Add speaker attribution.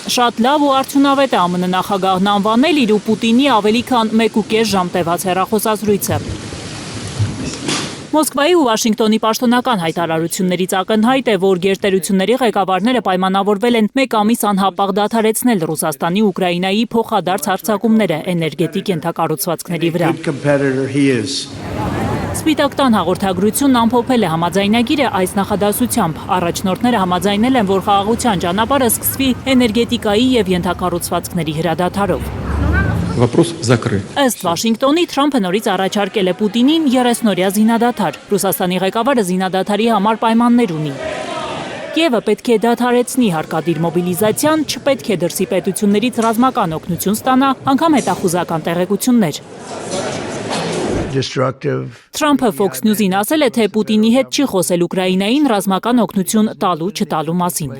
Speaker 1: Շատ լավ ու արդյունավետ է ԱՄՆ նախագահն անվանել իր ու Պուտինի ավելի քան 1.5 ժամ տևած հեռախոսազրույցը։ Մոսկվայի ու Վաշինգտոնի պաշտոնական հայտարարություններից ակնհայտ է, որ գերտերությունների ղեկավարները պայմանավորվել են 1 ամիս անհապաղ դադարեցնել Ռուսաստանի ու Ուկրաինայի փոխադարձ հարձակումները էներգետիկ ենթակառուցվածքների վրա։ Սպիտակ տան հաղորդագրությունն ամփոփել է համաձայնագիրը այս նախադասությամբ. առաջնորդները համաձայնել են, որ խաղաղության ճանապարհը սկսվի էներգետիկայի եւ ենթակառուցվածքների հրադադարով։
Speaker 2: Вопрос закрыт.
Speaker 1: Ըստ Վաշինգտոնի, Թրամփը նորից առաջարկել է Պուտինին 30-օրյա զինադադար։ Ռուսաստանի ղեկավարը զինադադարի համար պայմաններ ունի։ Կիևը պետք է դադարեցնի հարկադիր մոբիլիզացիան, չպետք է դրսի պետություններից ռազմական օգնություն ստանա, անգամ հետախուզական տեղեկություններ։ Թրամփը Fox News-ին ասել է, թե Պուտինի հետ չի խոսել Ուկրաինային ռազմական օգնություն տալու-չտալու մասին։